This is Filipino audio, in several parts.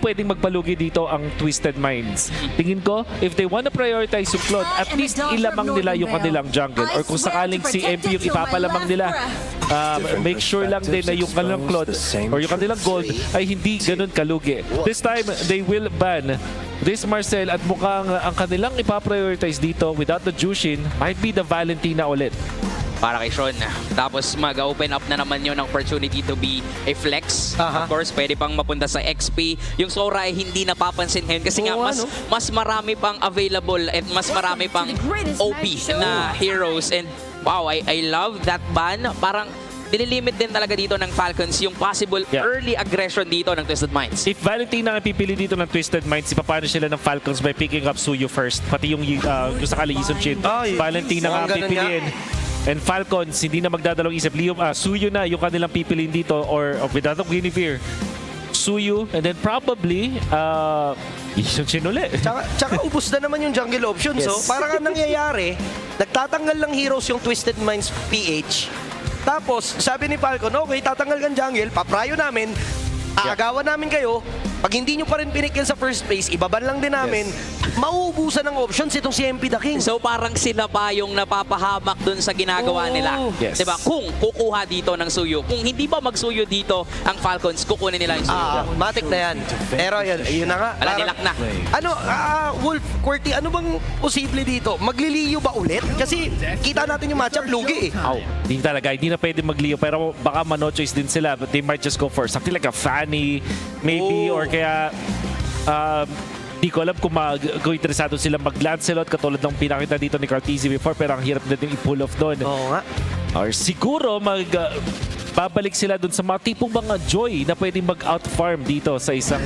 pwedeng magpalugi dito ang Twisted Minds. Tingin ko, if they wanna prioritize yung Claude, at least ilamang nila yung kanilang jungle. Or kung sakaling si MP yung ipapalamang nila, make sure lang din na yung kanilang Claude or yung kanilang gold ay hindi ganun kalugi. This time, they will ban this Marcel at mukhang ang kanilang ipaprioritize dito without the Jushin might be the Valentina ulit. Para kay Sean. Tapos mag-open up na naman yun ng opportunity to be a flex. Of course, pwede pang mapunta sa XP. Yung Sora ay hindi napapansin ngayon kasi nga mas marami pang available at mas marami pang OP na heroes. And wow, I love that ban. Parang dililimit din talaga dito ng Falcons yung possible early aggression dito ng Twisted Minds. If Valentina ang pipili dito ng Twisted Minds, ipapano sila ng Falcons by picking up Suyu first. Pati yung sakali Yison Chin. Valentina nga ang pipiliin. And Falcons, hindi na magdadalawang isip. Suyu na yung kanilang pipiliin dito or without Guinevere. Suyu, and then probably Yison Chin ulit. Tsaka ubus na naman yung jungle option. So parang ang nangyayari, nagtatanggal lang heroes yung Twisted Minds PH. Tapos, sabi ni Falcon, okay, tatanggal kang jungle, paprayo namin, aagawan namin kayo. Pag hindi nyo pa rin pinikil sa first phase, ibaban lang din namin, mauubusan ng options itong si MP The King. So parang sila pa yung napapahamak dun sa ginagawa nila. Yes. Diba? Kung kukuha dito ng Suyu, kung hindi ba magsuyo dito ang Falcons, kukunin nila yung Suyu. Matik na yan. Pero yun na nga. Wala, nilak na. Ano, Wolf, QWERTY, ano bang posible dito? Magliliyo ba ulit? Kasi kita natin yung matchup, lugi eh. Hindi talaga, hindi na pwede magliyo pero baka mano-choice din sila but they might just go for something like a Fanny maybe or kaya di ko alam kung interesado sila mag-Lancelot katulad ng pinakita dito ni Cartesi before pero ang hirap na din i-pull off doon. Oo nga. Or siguro babalik sila dun sa mga tipong mga Joy na pwedeng mag-out-farm dito sa isang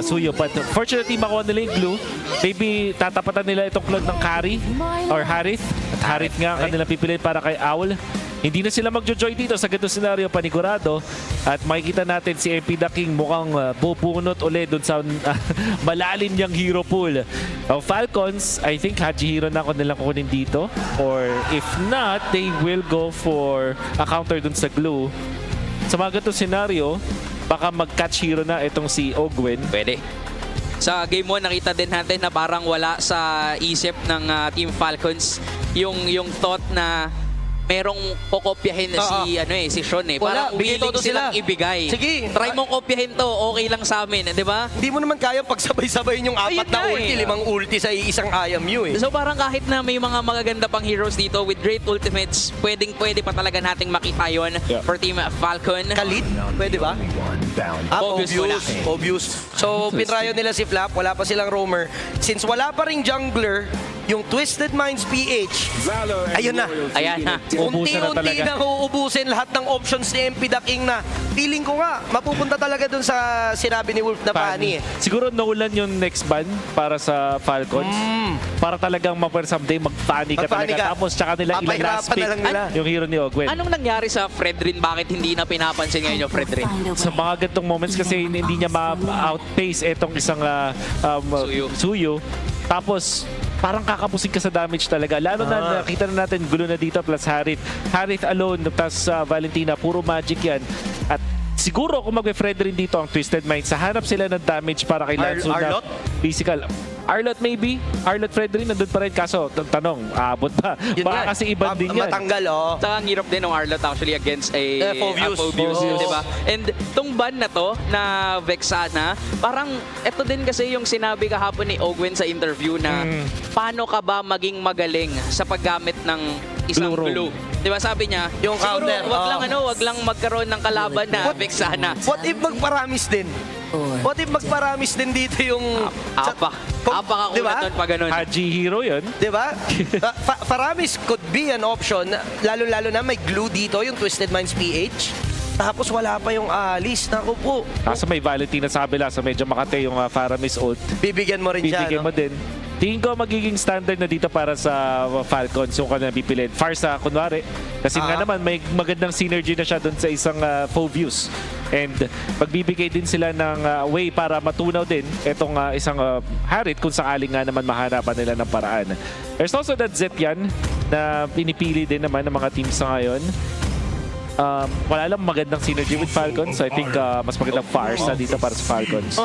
Suyo. But fortunately, makuha nila yung glue. Maybe tatapatan nila itong clone ng Kari or Harith. At Harith nga ang kanilang pipiliin para kay Owl. Hindi na sila magjo-joy dito sa ganitong senaryo panigurado. At makikita natin si MP The King mukhang bubunot ulit dun sa malalim niyang hero pool. Falcons, I think Haji Hero na ako nilang kukunin dito. Or if not, they will go for a counter dun sa glue. Sa mga ganitong senaryo, baka mag-catch hero na itong si Ogwen. Pwede. Sa Game 1, nakita din natin na parang wala sa isip ng Team Falcons yung thought na merong kokopyahin si Sean eh. Wala, Parang willing silang ibigay. Sige. Try mong kopyahin to, okay lang sa amin, di ba? Hindi mo naman kaya pagsabay-sabayin yung apat na ulti, 5 ulti sa isang IMU eh. So parang kahit na may mga magaganda pang heroes dito with great ultimates, pwede pa talaga nating makita yun for Team Falcon. Khalid? Pwede ba? Obvious. So, pinrayo nila si Flap, wala pa silang roamer. Since wala pa ring jungler, yung Twisted Minds PH, ayun na. Ayan na. Unti-unti na uubusin lahat ng options ni MP The King na feeling ko nga, mapupunta talaga dun sa sinabi ni Wolf na Fanny eh. Siguro Nolan yung next ban para sa Falcons. Para talagang someday mag-Fanny ka talaga. Tapos tsaka nila ilang last pick yung hero ni Ogwen. Anong nangyari sa Fredrin? Bakit hindi na pinapansin ngayon yung Fredrin? Sa mga gantong moments kasi hindi niya ma-outpace etong isang Suyu. Tapos parang kakapusin ka sa damage talaga. Lalo na nakita na natin gulo na dito plus Harith. Harith alone plus Valentina. Puro magic yan. At siguro kung mag-Fred rin dito ang Twisted Minds, hanap sila ng damage para kay Lanzo na physical. Arlot maybe? Arlot Fred rin nandun pa rin. Kaso, tanong, abot ba? Baka kasi ibang din yan. Matanggal, Saka ang hirap din ng Arlot actually against a Phoveus. Diba? And tong ban na to, na Vexana, parang ito din kasi yung sinabi kahapon ni Ogwen sa interview na paano ka ba maging magaling sa paggamit ng isang glue. Diba sabi niya, yung siguro counter, wag lang magkaroon ng kalaban na Vexana. What if magparamis din? What if magparamis din dito yung... Apakakulat nun pa ganun. Haji Hero yun. Diba? Paramis could be an option, lalo-lalo na may glue dito, yung Twisted Minds PH. Tapos wala pa yung Alice. Naku po. Kaso may Valentina sa kabila, so medyo makate yung Faramis ult. Bibigyan mo rin siya, Bibigyan mo din. Tingin ko magiging standard na dito para sa Falcons yung kanilang pipiliin. Farsa, kunwari. Kasi nga naman, may magandang synergy na siya doon sa isang Phoveus. And magbibigay din sila ng way para matunaw din itong isang Harith kung sakaling nga naman mahanapan nila ng paraan. There's also that Zetian na pinipili din naman ng mga teams sa ngayon. wala lang magandang synergy with Falcons. So I think mas magandang Farsa dito para sa Falcons.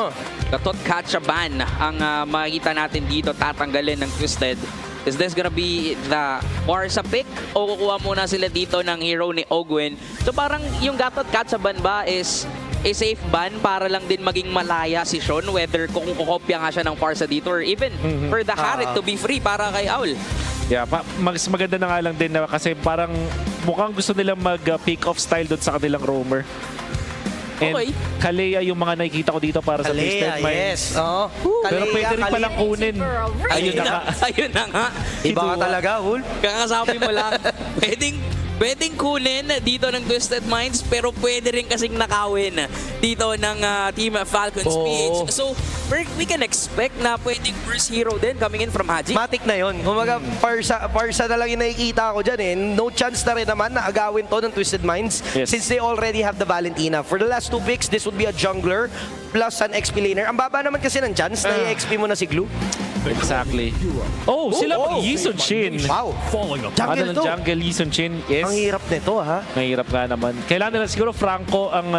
Datot Kachaban ang makikita natin dito tatanggalin ng Twisted. Is this gonna be the Farsa pick o kukuha muna sila dito ng hero ni Ogwin? So parang yung Datot Kachaban ba is a safe ban para lang din maging malaya si Sean, whether kung kukopya nga siya ng Farsa dito or even for the Harit to be free para kay Owl. Yeah, mas maganda na nga lang din na kasi parang mukhang gusto nilang mag-pick off style doon sa kanilang roamer. And Okay. Kalea yung mga nakikita ko dito para sa Twisted Kalea, Minds. yes. Oo. Pero Kalea, pwede rin Kalea. palang kunin. Ayun na nga. Ayun na nga. Iba ka talaga, Wolf. Kakasabi mo lang, pwedeng kunin dito ng Twisted Minds, pero pwede rin kasing nakawin dito ng Team Falcons Oo. PH. So, we can expect na pwedeng first hero din coming in from Haji. Matik na yun. Kumaga, Parsa na lang yung nakikita ko dyan eh. No chance na rin naman na agawin to ng Twisted Minds Yes. since they already have the Valentina. For the last 2 picks, this would be a jungler plus an XP laner. Ang baba naman kasi ng chance na i-XP mo na si Glue. Exactly. Oh, sila mag-Yison Shin. Wow. Ano Jungle ng to. jungle, Yison Shin. Yes. Ang hirap nito, ha? Mahirap nga naman. Kailangan nila siguro Franco ang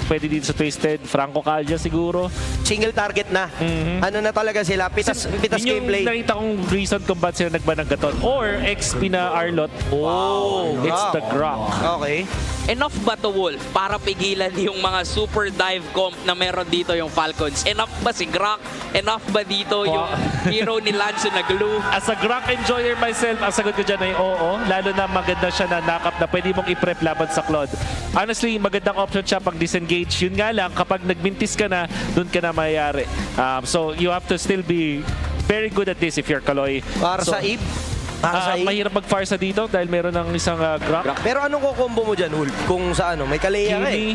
pwede dito sa Twisted. Franco Calja siguro. Single target na. Ano na talaga sila? Pitas Yun yung gameplay. nakita kong reason kung ba't sila nagbanang gaton. Or XP na Arlot. Wow. It's the Grok. Okay. Enough ba to, Wolf, para pigilan yung mga super dive comp na meron dito yung Falcons? Enough ba si Grok? Enough ba dito yung hero ni Lance na Glue? As a Grok enjoyer myself, ang sagot ko dyan ay oo. Lalo na maganda siya na knock-up na pwede mong i-prep laban sa Claude. Honestly, magandang option siya pag disengage. Yun nga lang, kapag nagmintis ka na, dun ka na mayayari. So, you have to still be very good at this if you're Kaloy. Para So, sa Eve. Para sa Eve. mahirap mag-farsa dito dahil meron ng isang Grok. Pero anong kukombo mo dyan, Wolf? Kung sa ano, may Kalea ka eh. Kimi.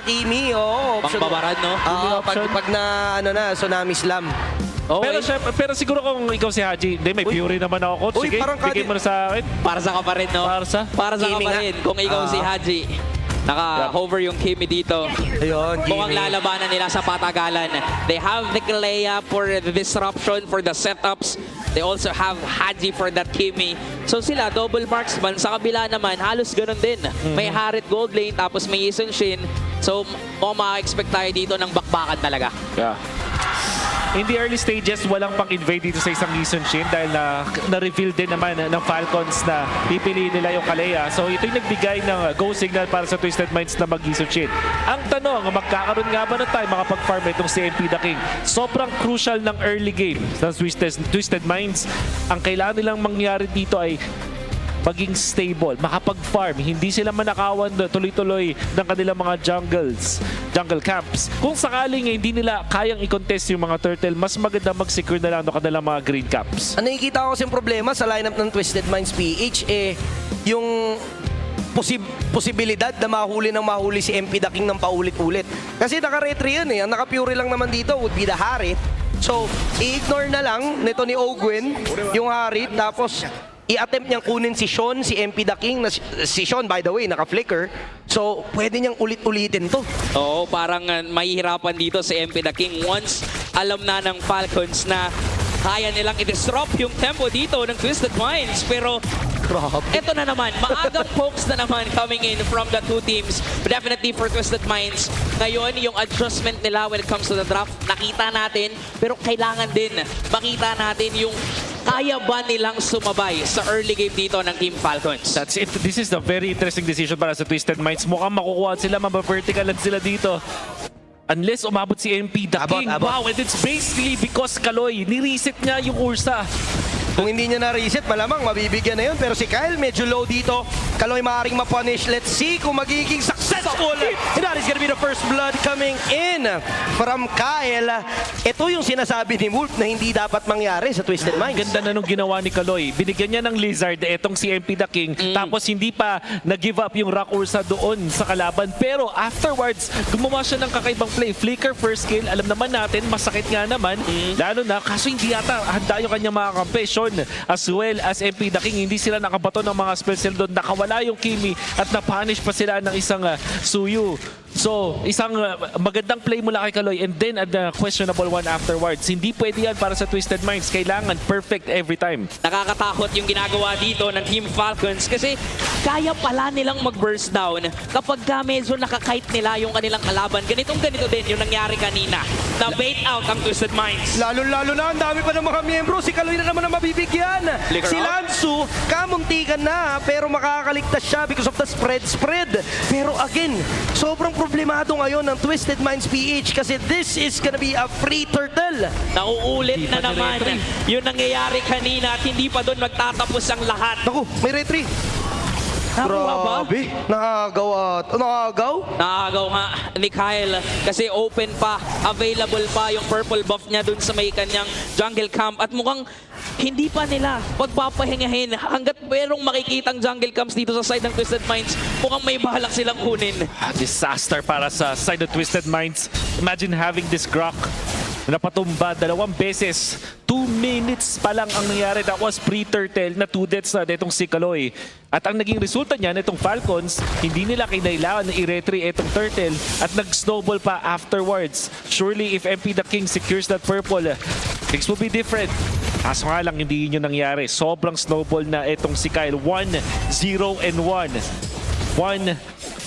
Kimi, oo. Option. Pangbabaran, no? Oo, option. pag na, ano na, Tsunami Slam. Okay. Pero siguro kung ikaw si Haji, hindi, may Fury naman ako, coach. Uy, Sige, parang bigay mo na sa akin. Para sa ka pa rin, no? Para sa ka Kimi pa nga. rin. Kung ikaw si Haji, naka-hover yung Kimi dito. Ayun, Kung ang Kimi. lalabanan nila sa patagalan, they have the Kalea for the disruption, for the setups. They also have Haji for that Kimi. So sila, double marksman. Sa kabila naman, halos ganun din. May Harit gold lane, tapos may Yison Shin. So, maka-expect tayo dito ng bakbakan talaga. Yeah. In the early stages, walang pang-invade dito sa isang Yison Shin dahil na-reveal din naman ng Falcons na pipiliin nila yung Kalea. So ito yung nagbigay ng go signal para sa Twisted Minds na mag-Yison Shin. Ang tanong, magkakaroon nga ba na tayo makapag-farm itong si MP The King? Sobrang crucial ng early game ng Twisted Minds. Ang kailangan nilang mangyari dito ay maging stable, makapag-farm, hindi sila manakawan tuloy-tuloy ng kanilang mga jungle camps. Kung sakaling hindi nila kayang i-contest yung mga turtle, mas maganda mag-secure na lang ng kanilang mga green caps. Ang nakikita ko kasing problema sa lineup ng Twisted Minds PH yung posibilidad na mahuli si MP The King ng paulit-ulit. Kasi naka-retry yan eh. Ang naka-pure lang naman dito would be the Harit. So, i-ignore na lang nito ni Ogwin yung Harit. Tapos, i-attempt niyang kunin si Sean, si MP The King. Si Sean, by the way, naka-flicker. So, pwede niyang ulit-ulitin to. Oo, parang mahihirapan dito si MP The King once alam na ng Falcons na kaya nilang i-disrupt yung tempo dito ng Twisted Minds. Pero eto na naman, maagang pokes na naman coming in from the two teams. But definitely for Twisted Minds, ngayon yung adjustment nila when it comes to the draft, nakita natin. Pero kailangan din makita natin yung kaya ba nilang sumabay sa early game dito ng Team Falcons. That's it. This is the very interesting decision para sa Twisted Minds. Mukhang makukuha sila, mabaverticalan sila dito. Unless umabot si MP The King. Abot. Wow, and it's basically because Kaloy, ni-reset niya yung Ursa. Kung hindi niya na-reset, malamang mabibigyan na yun. Pero si Kyle, medyo low dito. Kaloy maaaring ma-punish. Let's see kung magiging successful. And that is gonna be the first blood coming in from Kyle. Ito yung sinasabi ni Wolf na hindi dapat mangyari sa Twisted Minds. Ganda na nung ginawa ni Kaloy. Binigyan niya ng Lizard, etong si MP The King. Tapos hindi pa nag-give up yung Rock Ursa doon sa kalaban. Pero afterwards, gumawa siya ng kakaibang play. Flicker first kill. Alam naman natin, masakit nga naman. Lalo na, kaso hindi yata handa yung kanyang mga kampe. Sean, as well as MP The King, hindi sila nakabato ng mga spell doon. Nakawala yung Kimi at na-punish pa sila ng isang Suyu. So, isang magandang play mula kay Kaloy and then the questionable one afterwards. Hindi pwede yan para sa Twisted Minds. Kailangan perfect every time. Nakakatakot yung ginagawa dito ng Team Falcons kasi kaya pala nilang mag-burst down kapag ka medyo nakakite nila yung kanilang kalaban. Ganito din yung nangyari kanina. Na-bait out ang Twisted Minds. Lalo na, ang dami pa ng mga miyembro. Si Kaloy na naman ang mabibigyan. Flicker Si out. Lansu, kamuntikan na, pero makakaligtas siya because of the spread. Pero again, sobrang problemado ngayon ng Twisted Minds PH kasi this is gonna be a free turtle. Nauulit Hindi na pa naman dire-retry. yung nangyayari kanina at hindi pa doon magtatapos ang lahat. Naku, may retry. Nakuha ba? Nakagaw? Nakagaw nga ni Kyle kasi open pa, available pa yung purple buff niya dun sa may kanyang jungle camp at mukhang hindi pa nila pagpapahingahin hanggat merong makikitang jungle camps dito sa side ng Twisted Minds, mukhang may balak silang kunin. Disaster para sa side of Twisted Minds. Imagine having this Grok na napatumba 2 beses. 2 minutes pa lang ang nangyari. That was pre-turtle na 2 deaths na itong si Kaloy. At ang naging resulta niyan, itong Falcons, hindi nila kinailangan na i-retry itong turtle at nag-snowball pa afterwards. Surely if MP the King secures that purple, things will be different. Kaso nga lang, hindi yun yung nangyari. Sobrang snowball na itong si Kyle. 1-0-1.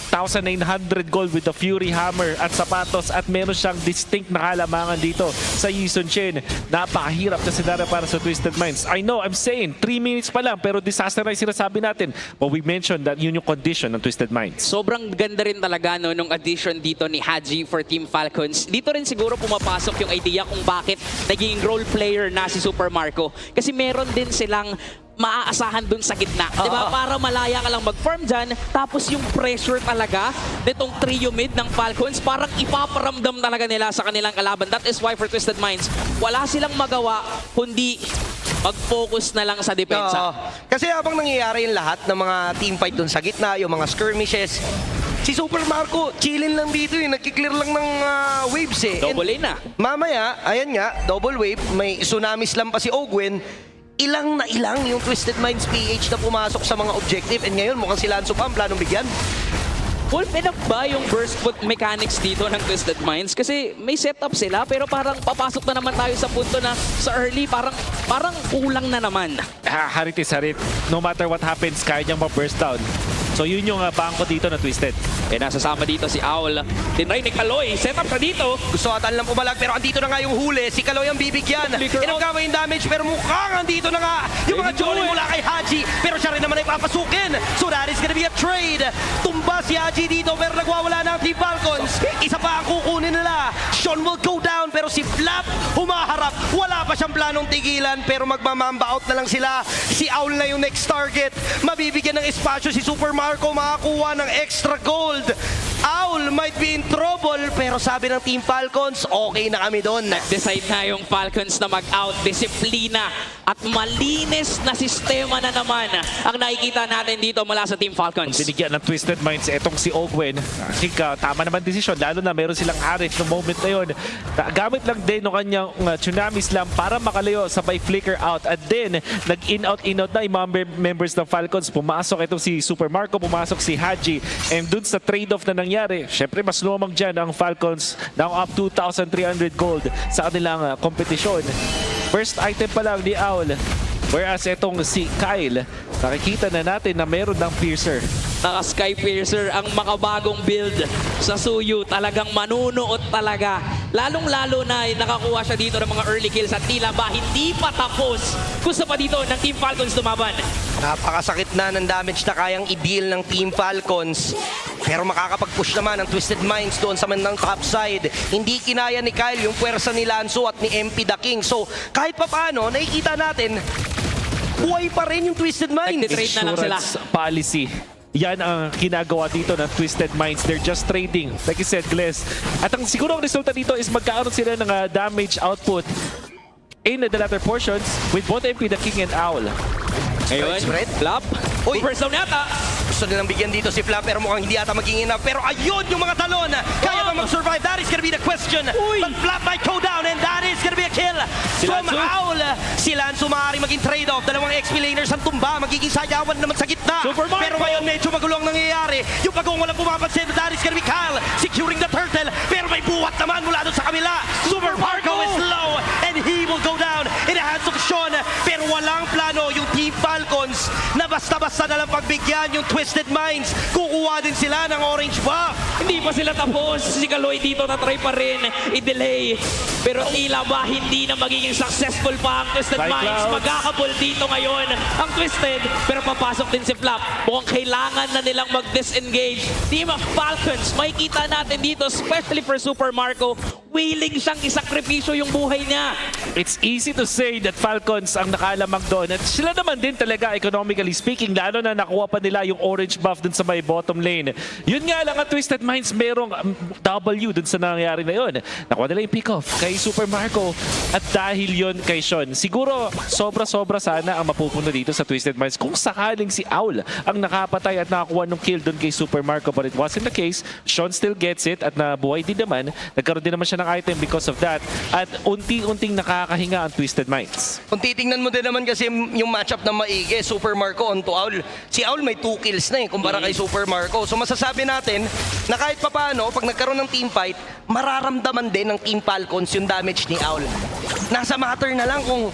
1,900 gold with the Fury Hammer at sapatos at meron siyang distinct na kalamangan dito sa Yisun Shin. Napakahirap na scenario para sa Twisted Minds. I know, I'm saying 3 minutes pa lang pero disaster na yung sinasabi natin. But we mentioned that yun yung condition ng Twisted Minds. Sobrang ganda rin talaga no, nung addition dito ni Haji for Team Falcons. Dito rin siguro pumapasok yung idea kung bakit naging role player na si Super Marco. Kasi meron din silang maaasahan dun sa gitna. Diba? Para malaya ka lang mag-farm dyan. Tapos yung pressure talaga nitong trio mid ng Falcons, parang ipaparamdam talaga nila sa kanilang kalaban. That is why for Twisted Minds, wala silang magawa kundi mag-focus na lang sa depensa. Oo. Kasi habang nangyayari yung lahat ng mga teamfight dun sa gitna, yung mga skirmishes, si Super Marco, chillin lang dito eh. Nagkiklear lang ng waves eh. Double lane na. Mamaya, ayan nga, double wave, may tsunamis lang pa si Ogwen. Ilang na ilang yung Twisted Minds PH na pumasok sa mga objective and ngayon mukhang si Lanzo pa ang planong bigyan. Full enough ba yung burst foot mechanics dito ng Twisted Minds? Kasi may setup sila pero parang papasok na naman tayo sa punto na sa early parang kulang na naman. Harit is harit. No matter what happens, kaya niyang ma-burst down. So yun yung bangko dito na Twisted. Eh nasasama dito si Owl. Tinry ni Kaloy. Setup na dito. Gusto atan lang pumalag pero andito na nga yung huli. Si Kaloy ang bibigyan. Flicker out. Inagawa yung damage pero mukhang andito na nga yung mga Jolly mula kay Haji. Pero siya rin naman ay papasukin. So that is gonna be a trade. Tumba si Haji dito pero nagwawala na ang Team Falcons. Isa pa ang kukunin nila. Sean will go down pero si Flap humaharap. Wala pa siyang planong tigilan pero magmamamba out na lang sila. Si Owl na yung next target. Mabibigyan ng espasyo si Super Marco makakuha ng extra gold. Owl might be in trouble pero sabi ng Team Falcons, okay na kami doon. Decide na yung Falcons na mag-out. Disiplina at malinis na sistema na naman ang nakikita natin dito mula sa Team Falcons. Binigyan ng Twisted Minds etong si Ogwen. I think tama naman desisyon lalo na meron silang Arif no moment na yun. Gamit lang din ng kanyang Tsunami Slam para makalayo sabay flicker out at then nag-in-out na yung mga members ng Falcons. Pumasok itong si Super Marco, pumasok si Haji and dun sa trade-off na nangyari, syempre mas lumang dyan ang Falcons now up 2,300 gold sa kanilang kompetisyon. First item pa lang ni Owl. Whereas itong si Kyle, nakikita na natin na meron ng Piercer. Naka-Sky Piercer ang makabagong build sa Suyu. Talagang manunuot talaga. Lalong-lalo na nakakuha siya dito ng mga early kills at tila ba hindi pa tapos. Gusto pa dito ng Team Falcons tumaban. Napakasakit na ng damage na kayang i-deal ng Team Falcons. Pero makakapag-push naman ang Twisted Minds doon sa mandang top side. Hindi kinaya ni Kyle yung puwersa ni Lanzo at ni MP the King. So kahit pa paano, nakikita natin, buhay pa rin yung Twisted Minds. Nagtitrade na lang sila. Insurance policy. Yan ang ginagawa dito ng Twisted Minds. They're just trading. Like you said, Gless. At ang siguro ang resulta dito is magkakaroon sila ng damage output in the latter portions with both MP the King and Owl. Ngayon, Spread. Flap. Uy. First down yata. Gusto nilang bigyan dito si Flap pero mukhang hindi ata maging enough. Pero ayun yung mga talon. Kaya ba mag-survive? That is gonna be the question. Uy. But Flap might go down and that is gonna be a kill from Owl. Si Lance maaaring maging trade-off. Dalawang XP laners ang tumba. Magiging sayawan naman sa gitna. Super Marco! Pero ngayon medyo magulo ang nangyayari. Yung pagong walang pumapansin. That is gonna be Kyle securing the turtle. Pero may buwat naman mula doon sa kamila. Super Marco is low and he will go down in the hands of Sean. Pero walang plano yung Team Falcons na basta-basta na lang pagbigyan yung Twisted Minds. Kukuha din sila ng orange buff. Hindi pa sila tapos. Si Kaloy dito na-try pa rin i-delay. Pero tila ba hindi na magiging successful pa ang Twisted Cyclops. Minds. Magkakabol dito ngayon ang Twisted. Pero papasok din si Flap. Mukhang kailangan na nilang mag-disengage. Team of Falcons, makikita natin dito, especially for Super Marco, willing siyang isakripisyo yung buhay niya. It's easy to say that Falcons ang nakalamang doon. At sila naman din talaga, economically speaking, lalo na nakuha pa nila yung orange buff dun sa may bottom lane. Yun nga lang, ang Twisted Minds merong W dun sa nangyari na yun. Nakuha nila yung pick-off kay Super Marco. At dahil yun kay Sean, siguro sobra-sobra sana ang mapupunta dito sa Twisted Minds kung sakaling si Owl ang nakapatay at nakakuha ng kill dun kay Super Marco. But it wasn't the case. Sean still gets it at nabuhay din naman. Nagkaroon din naman siya ng item because of that. At unti-unting nakakahinga ang Twisted Minds. Kung titingnan mo din naman kasi yung matchup na maigi, Super Marco onto Owl. Si Owl may 2 kills na kumpara kay Super Marco. So masasabi natin na kahit papaano, pag nagkaroon ng team fight, mararamdaman din ng Team Falcons yung damage ni Owl. Nasa matter na lang kung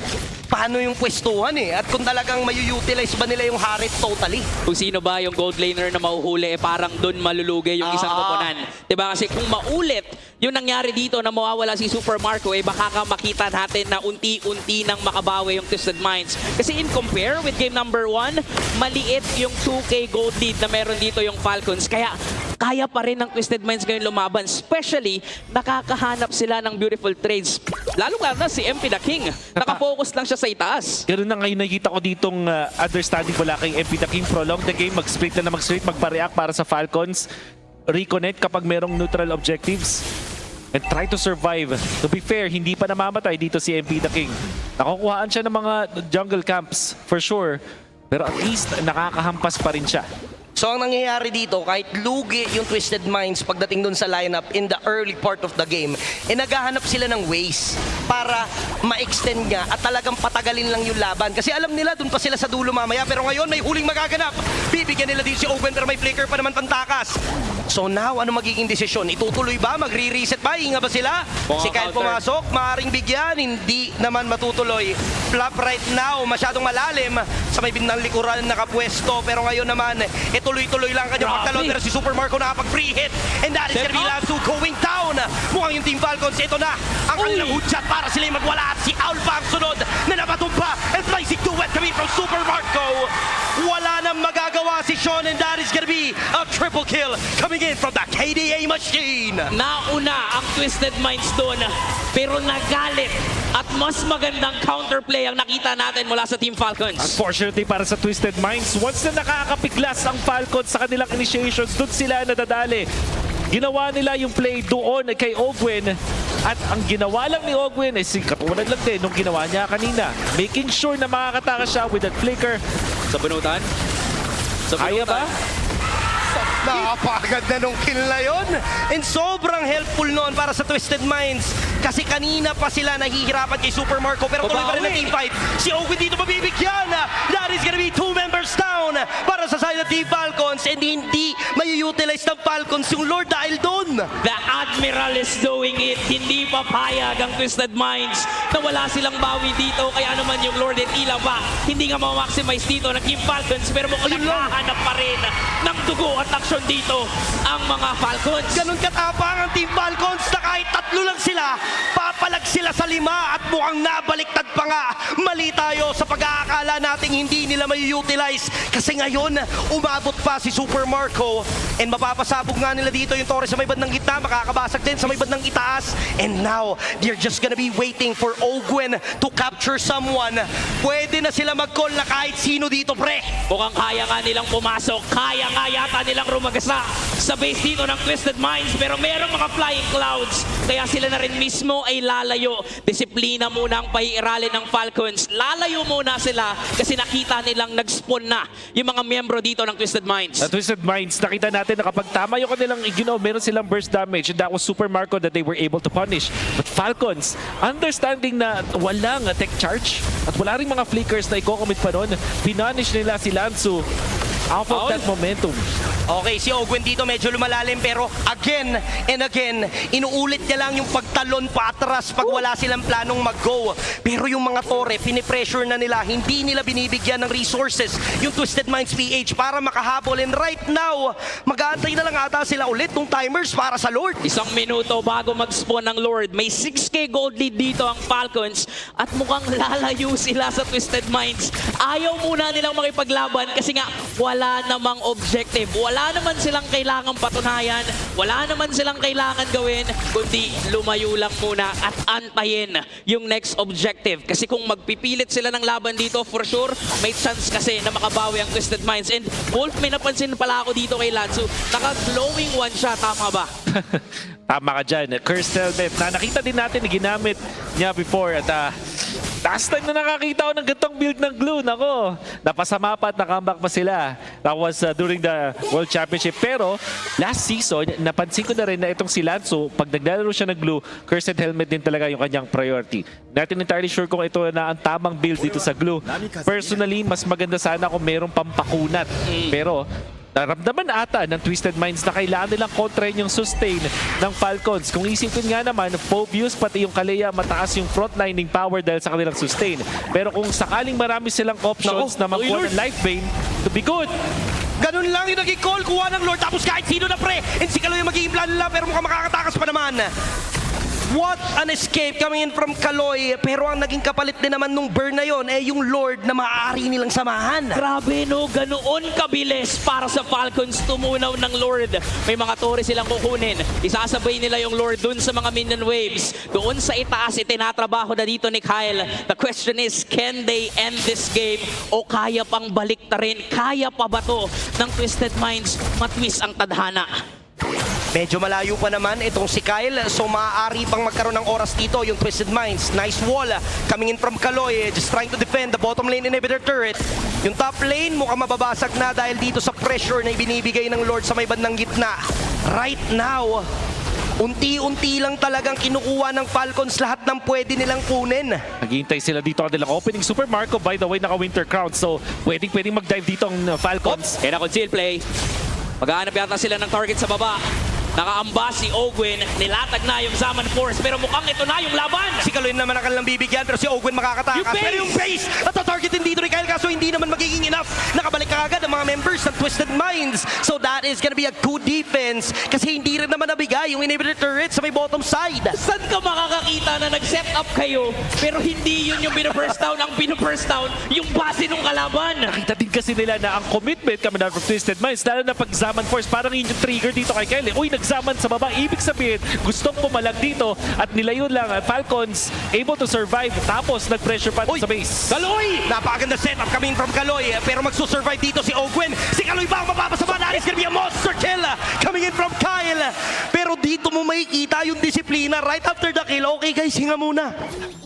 paano yung pwestuhan at kung talagang mayu-utilize ba nila yung Harit totally. Kung sino ba yung gold laner na mauhuli, parang doon malulugi yung isang koponan. Diba? Kasi kung maulit yung nangyari dito na mawawala si Super Marco, baka ka makita natin na unti-unti nang makabawi yung Twisted Minds. Kasi in compare with game number 1, maliit yung 2K gold lead na meron dito yung Falcons. Kaya kaya pa rin ng Twisted Minds ngayon lumaban. Especially, nakakahanap sila ng beautiful trades. Lalo-lalo na si MP the King. Nakafocus lang siya sa itaas. Ganun na ngayon nakikita ko ditong understanding mula kay MP the King. Prolong the game, mag-split na mag-split, magpa-react para sa Falcons. Reconnect kapag merong neutral objectives. And try to survive. To be fair, hindi pa namamatay dito si MP the King. Nakukuhaan siya ng mga jungle camps, for sure. Pero at least nakakahampas pa rin siya. So ang nangyayari dito, kahit lugi yung Twisted Minds pagdating dun sa lineup in the early part of the game, naghahanap sila ng ways para ma-extend nga at talagang patagalin lang yung laban. Kasi alam nila dun pa sila sa dulo mamaya, pero ngayon may huling magaganap. Bibigyan nila din si Owen pero may flicker pa naman pantakas. So now, ano magiging desisyon? Itutuloy ba? Magre-reset ba? Hinga ba sila? Si Kyle pumasok, maaaring bigyan, hindi naman matutuloy. Flap right now, masyadong malalim sa may bindang likuran nakapwesto. Pero ngayon naman, tuloy-tuloy lang kanyang pagtalon. Pero si Super Marco nakapag-free hit. And that is gonna be Lansu going down. Mukhang yung Team Falcons, ito na ang kanilang hudyat para sila magwala. At si Owl pa ang sunod na napatumpa. And Blazing Duet coming from Super Marco. Wala nang magagawa si Sean and that is gonna be a triple kill coming in from the KDA machine. Nauna ang Twisted Minds doon, pero nagalit at mas magandang counterplay ang nakita natin mula sa Team Falcons. Unfortunately para sa Twisted Minds, once na nakakapiglas ang Falcons sa kanilang initiations, doon sila nadadali. Ginawa nila yung play doon kay Ogwen. At ang ginawa lang ni Ogwen ay katulad lang din nung ginawa niya kanina. Making sure na makakatakas siya with that flicker. Sa bunutan? Kaya ba? Napakaganda nung kill na yun. And sobrang helpful noon para sa Twisted Minds. Kasi kanina pa sila nahihirapan kay Super Marco. Pero tuloy pa rin ang team fight. Si Owen dito mabibigyan. That is gonna be 2 members down para sa side of Team Falcons. And hindi mayu-utilize ng Falcons yung Lord dahil doon. The Admiral is doing it. Hindi papayag ang Twisted Minds na wala silang bawi dito. Kaya naman yung Lord at Ila ba, hindi nga ma-maximize dito ng Team Falcons. Pero mukhang naghahanap pa rin ng dugo at aksyon dito ang mga Falcons. Ganun katapang ang Team Falcons na kahit 3 lang sila, papalag sila sa 5 at mukhang nabaliktad pa nga. Mali tayo sa pag-aakala nating hindi nila may-utilize kasi ngayon umabot pa si Super Marco and mapapasabog nga nila dito yung Torres sa may bandang gitna, makakabasag din sa may bandang itaas and now they're just gonna be waiting for Ogwen to capture someone. Pwede na sila mag-call na kahit sino dito, pre. Mukhang kaya nga nilang pumasok. Kaya nga yata nilang rumagasa sa base dito ng Twisted Minds. Pero merong mga flying clouds na kaya sila na rin mismo ay lalayo. Disiplina muna ang paiiralin ng Falcons. Lalayo muna sila kasi nakita nilang nag-spawn na yung mga miyembro dito ng Twisted Minds. Sa Twisted Minds, nakita natin na kapag tama yung kanilang, meron silang burst damage, and that was Super Marco that they were able to punish. But Falcons, understanding na walang tech charge at wala ring mga flickers na i-commit pa nun, pinunish nila si Lansu out of that momentum. Okay, si Ogwen dito medyo lumalalim pero again and again, inuulit niya lang yung pagtalon patras pag wala silang planong mag-go. Pero yung mga Torre, pinipressure na nila, hindi nila binibigyan ng resources yung Twisted Minds PH para makahabol. And right now, mag-aantay na lang ata sila ulit ng timers para sa Lord. Isang minuto bago mag-spawn ng Lord. May 6k gold lead dito ang Falcons at mukhang lalayo sila sa Twisted Minds. Ayaw muna nilang makipaglaban kasi nga wala namang objective. Wala naman silang kailangang patunayan. Wala naman silang kailangan gawin kundi lumayo lang muna at antayin yung next objective. Kasi kung magpipilit sila ng laban dito, for sure, may chance kasi na makabawi ang Twisted Minds. And Wolf, may napansin pala ako dito kay Lansu. Naka-glowing one shot, tama ba? Tama ka dyan. Cursed Helmet na nakita din natin, ginamit niya before at last time na nakakita ko ng gantong build ng glue, nako, napasama pa at nakambak pa sila. That was during the World Championship. Pero last season, napansin ko na rin na itong si Lansu, pag naglalaro siya ng glue, Cursed Helmet din talaga yung kanyang priority. Not entirely sure kung ito na ang tamang build dito sa glue. Personally, mas maganda sana kung merong pampakunat. Pero naramdaman ata ng Twisted Minds na kailangan nilang kontrahin yung sustain ng Falcons. Kung isipin nga naman, Phobius pati yung Kalea mataas yung frontlining power dahil sa kanilang sustain. Pero kung sakaling marami silang options na makuha ng Life Bane, to be good. Ganun lang yung naging call, kuha ng Lord tapos kahit sino na pre. And si Kaloy yung magiging plan nila pero mukhang makakatakas pa naman. What an escape coming in from Kaloy. Pero ang naging kapalit din naman nung burn na yon yung Lord na maaari nilang samahan. Grabe no, ganoon kabilis para sa Falcons tumunaw ng Lord. May mga Torre silang kukunin. Isasabay nila yung Lord dun sa mga minion waves. Doon sa itaas, itinatrabaho na dito ni Kyle. The question is, can they end this game? O kaya pang balik ta rin? Kaya pa ba to ng Twisted Minds matwist ang tadhana? Medyo malayo pa naman itong si Kyle, so maaari pang magkaroon ng oras dito yung Twisted Minds. Nice wall coming in from Kaloy, just trying to defend the bottom lane inhibitor turret. Yung top lane mukhang mababasag na dahil dito sa pressure na ibinibigay ng Lord sa may bandang gitna. Right now, unti-unti lang talagang kinukuha ng Falcons lahat ng pwede nilang kunin. Naghihintay sila dito ang nilang opening. Super Marco, by the way, naka-Winter Crown. So, pwedeng mag-dive dito ang Falcons. Kaya na-conceal play. Mag-aanap yata sila ng target sa baba. Nakaamba si Ogwen, nilatag na yung Zaman Force, pero mukhang ito na yung laban. Si Kaloy naman ang kanilang bibigyan, pero si Ogwen makakatakas. Yung base! Pero yung base at targetin dito ni Kyle, kaso hindi naman magiging enough. Nakabalik ka agad ang mga members ng Twisted Minds. So that is gonna be a good defense kasi hindi rin naman nabigay yung inhibitor turret sa may bottom side. Saan ka makakakita na nag-set up kayo, pero hindi yun yung pinu-first down, ang pinu-first down, yung base ng kalaban. Nakita din kasi nila na ang commitment kami na from Twisted Minds, lalo na pag Zaman Force, parang yun yung trigger dito kay Kyle. Uy, nagzaman sa baba. Ibig sabihin, gustong pumalag dito at nilayon lang. Falcons able to survive. Tapos nag-pressure pa sa base. Kaloy! Napakaganda setup coming from Kaloy, pero magsusurvive dito si Ogwen. Si Kaloy ba ang mapapasama? That is gonna be a monster kill coming in from Kyle. Pero dito mo makikita yung disiplina right after the kill. Okay guys, hinga muna.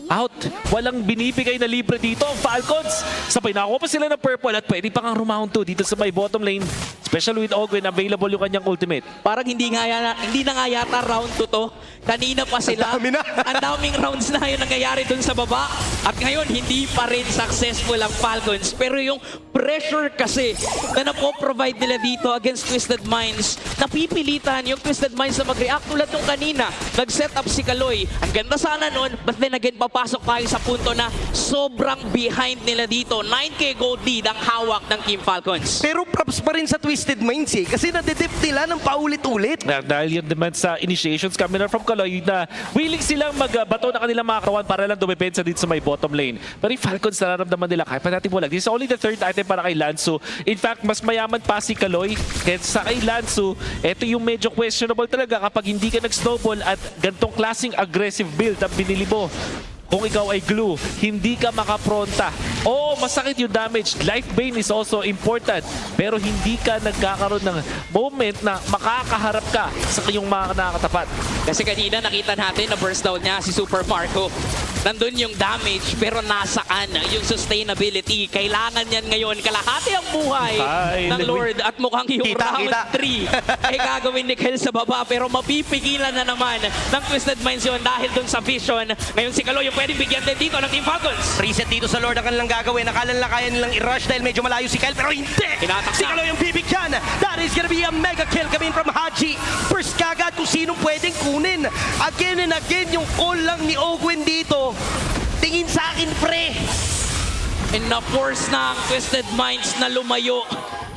Out. Walang binibigay na libre dito ang Falcons. Sabay nakuha pa sila ng purple at pwede pa kang round 2 dito sa may bottom lane. Especially with Ogwen, available yung kanyang ultimate. Parang hindi na nga yata round 2 to. Kanina pa sila. Ang dami na. Ang daming rounds na yung nangyayari dun sa baba. At ngayon, hindi pa rin successful ang Falcons. Pero yung pressure kasi na napo-provide nila dito against Twisted Minds, napipilitan yung Twisted Minds na mag-react tulad nung kanina. Nag-set up si Kaloy. Ang ganda sana nun, but then again, papasok tayo sa punto na sobrang behind nila dito. 9k gold lead ang hawak ng Team Falcons. Pero props pa rin sa Twisted Minds kasi nadedip nila ng paulit-ulit. Dahil yun naman sa initiations kami na from Kaloy na willing silang magbato na kanilang mga katawan para lang dumepensa dito sa may bottom lane. Pero yung Falcons nararamdaman nila kahit pa natin bulag. This is only the third item para kay Lansu. In fact, mas mayaman pa si Kaloy kaysa kay Lansu. Ito yung medyo questionable talaga kapag hindi ka nag-snowball at gantong klaseng aggressive build ang binili mo. Kung ikaw ay glue, hindi ka makapronta Oo, masakit yung damage. Life Bane is also important. Pero hindi ka nagkakaroon ng moment na makakaharap ka sa kanyang mga nakatapat. Kasi kanina nakita natin na burst down niya si Super Marco. Nandun yung damage pero nasaan yung sustainability. Kailangan yan ngayon. Kalahati ang buhay ng Lord at mukhang yung round 3 ay gagawin ni Kyle sa baba pero mapipigilan na naman ng Twisted Minds yun dahil dun sa vision. Ngayon si Kalo yung pwedeng bigyan din dito ng Team Falcons. Reset dito sa Lord ang kanilang gagawin. Akala nila kaya nilang i-rush dahil medyo malayo si Kyle, pero hindi! Hinatak Si na. Kalo yung bibigyan. That is gonna be a mega kill coming from Haji. First kagad kung sinong pwedeng kunin. Again and again, yung call lang ni Ogwen dito. Tingin sa akin, pre! And na-force na ang Twisted Minds na lumayo.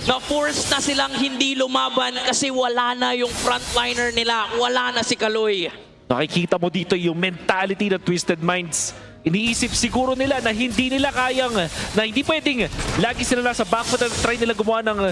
Na-force na silang hindi lumaban kasi wala na yung frontliner nila. Wala na si Kaloy. Nakikita mo dito yung mentality ng Twisted Minds. Iniisip siguro nila na hindi nila kayang, na hindi pwedeng lagi sila nasa back foot at try nila gumawa ng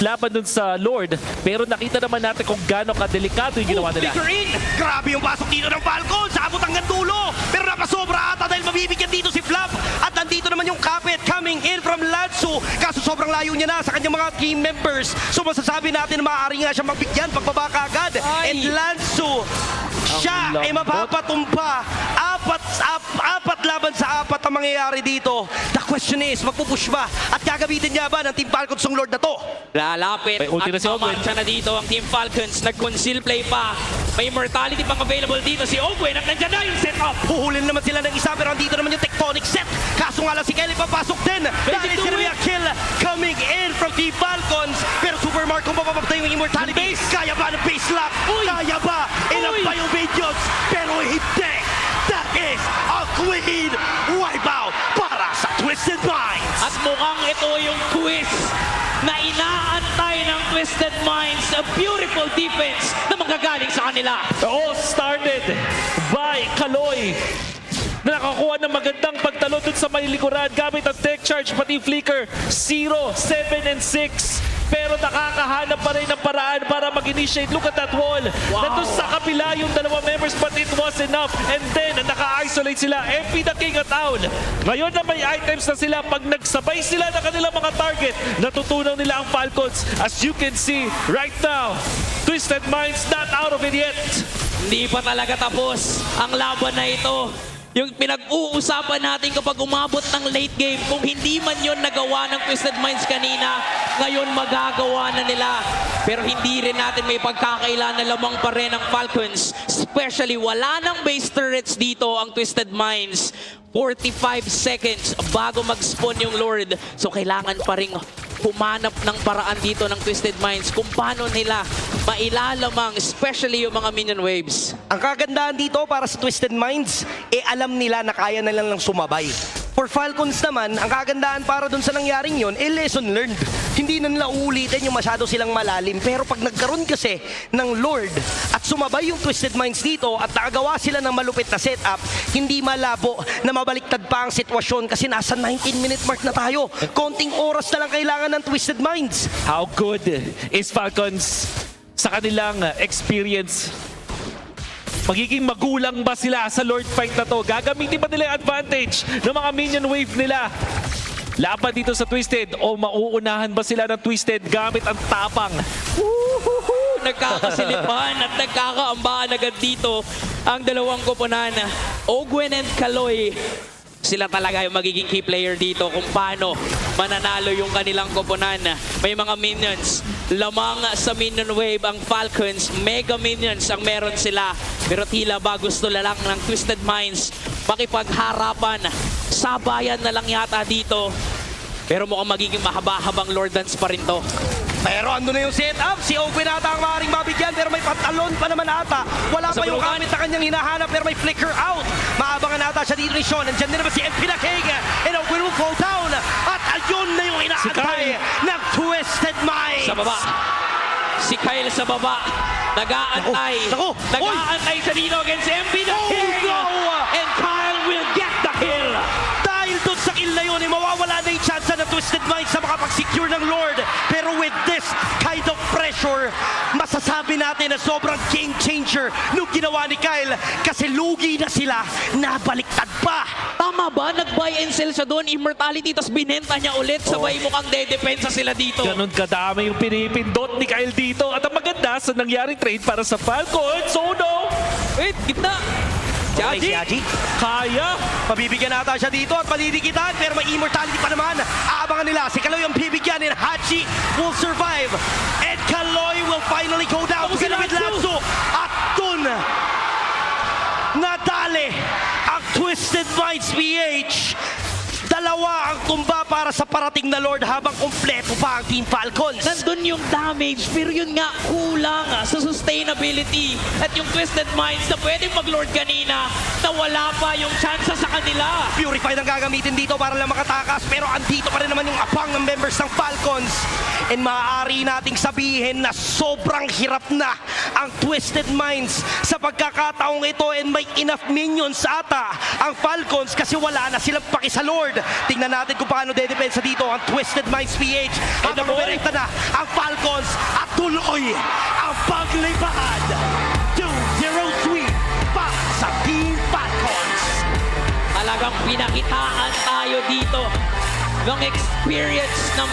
laban dun sa Lord. Pero nakita naman natin kung gaano kadelikado yung ginawa nila. Flicker in! Grabe yung pasok dito ng Falcon! Sa abot hanggang dulo! Pero napasobra ata dahil mabibigyan dito si Flap. At nandito naman yung Kapit coming in from Lanzo. Kaso sobrang layo niya na sa kanyang mga team members. So masasabi natin na maaari nga siya magbigyan pagbaba kaagad. Ay! And Lanzo, siya ay mapapatumpa. Apat laban sa apat ang mangyayari dito. The question is, magpupush ba? At gagamitin niya ba ng Team Falcons ng Lord na to? Lalapit May ulti na at si Ogwen. mamarcha na dito ang Team Falcons. Nag-conceal play pa. May immortality pang available dito si Ogwen at nandiyan na yung setup. Huhulin naman sila ng isa pero andito naman yung tectonic set. Kaso nga lang si Kelly papasok din. That is gonna be a kill coming in from Team Falcons. Pero Super Mark kung mapapagtay yung immortality. Kaya ba ng base lock? Kaya ba? Ilan pa yung minions? Pero hindi. That is a clean wipeout para sa Twisted Minds. At mukhang ito yung quiz na inaantay ng Twisted Minds. A beautiful defense na magagaling sa kanila. All started by Kaloy. Na nakakuha ng magandang pagtalo dun sa may likuran gamit ang tech charge pati flicker 0, 7, and 6. Pero nakakahanap pa rin ng paraan para mag-initiate. Look at that wall. Nandun sa kapila yung dalawa members but it was enough. And then naka-isolate sila. MP the King at Town. Ngayon na may items na sila, pag nagsabay sila ng kanilang mga target, natutunan nila ang Falcons. As you can see right now, Twisted Minds not out of it yet. Hindi pa talaga tapos ang laban na ito. Yung pinag-uusapan natin kapag umabot ng late game, kung hindi man yon nagawa ng Twisted Minds kanina, ngayon magagawa na nila. Pero hindi rin natin may pagkakailan na lamang pa rin ang Falcons. Especially wala nang base turrets dito ang Twisted Minds. 45 seconds bago mag-spawn yung Lord. So kailangan pa rin humanap ng paraan dito ng Twisted Minds kung paano nila mailalamang, especially yung mga minion waves. Ang kagandahan dito para sa Twisted Minds, alam nila na kaya na lang sumabay. For Falcons naman, ang kagandahan para dun sa nangyaring yon, lesson learned. Hindi na nila uulitin yung masyado silang malalim. Pero pag nagkaroon kasi ng Lord at sumabay yung Twisted Minds dito at nakagawa sila ng malupit na setup, hindi malabo na mabaliktad pa ang sitwasyon kasi nasa 19-minute mark na tayo. Konting oras na lang kailangan ng Twisted Minds. How good is Falcons sa kanilang experience? Magiging magulang ba sila sa Lord fight na to? Gagamitin ba nila yung advantage ng mga minion wave nila? Laban dito sa Twisted o mauunahan ba sila ng Twisted gamit ang tapang? Nagkakasilipan at nagkakaambaan agad dito ang dalawang koponan. Ogwen and Kaloy. Sila talaga yung magiging key player dito kung paano mananalo yung kanilang koponan. May mga minions. Lamang sa minion wave ang Falcons. Mega minions ang meron sila. Pero tila ba gusto na lang ng Twisted Minds makipagharapan. Sabayan na lang yata dito. Pero mukhang magiging mahaba-habang Lord Dance pa rin to. Pero ando na yung setup. Si Ogwen ata ang maaaring mabigyan pero may pantalon pa naman ata. Wala Sa pa yung bulungan. gamit na kanyang hinahanap pero may flicker out. Maabangan ata siya dito ni Sean. Nandiyan din naman si MP na King. And Ogwen will fall down. At ayun na yung inaantay ng Twisted Minds. Sa baba. Si Kyle sa baba. Nag-aantay. Naku, naku. Nag-aantay sa dito against MP the Oh, King. no. And Kyle will get the kill. Dahil doon sa kill na yun, mawawala na yung chance ng Twisted Minds. Minds na makapag-secure ng Lord. Pero with this kind of pressure, masasabi natin na sobrang game changer nung ginawa ni Kyle kasi lugi na sila, nabaliktad pa. Tama ba? Nag-buy and sell siya doon, Immortality, tapos binenta niya ulit. Sabay mukhang dedepensa sila dito. Ganon kadami yung pinipindot ni Kyle dito. At ang maganda sa nangyaring trade para sa Falcons. Oh no! Wait, gitna. Okay, si Jaji. Haji. Kaya! Pabibigyan nata siya dito at palidikitan pero may immortality pa naman. Aabangan nila. Si Kaloy ang bibigyan and Haji will survive. And Kaloy will finally go down Tapos si together with Lanzo. Lanzo. At dun, nadali ang Twisted Minds PH. Dalawa ang tumba para sa parating na Lord habang kumpleto pa ang Team Falcons. Nandun yung damage, pero yun nga, kulang sa sustainability. At yung Twisted Minds na pwedeng mag-Lord kanina, na wala pa yung chance sa kanila. Purified ang gagamitin dito para lang makatakas pero andito pa rin naman yung abang ng members ng Falcons. And maaari nating sabihin na sobrang hirap na ang Twisted Minds sa pagkakataong ito and may enough minions ata ang Falcons kasi wala na silang paki sa Lord. Tingnan natin kung paano dedepensa dito ang Twisted Minds PH. Habang umerita na ang Falcons at tuloy ang paglipad. 2-0 pa sa Team Falcons. Talagang pinakitaan tayo dito ng experience ng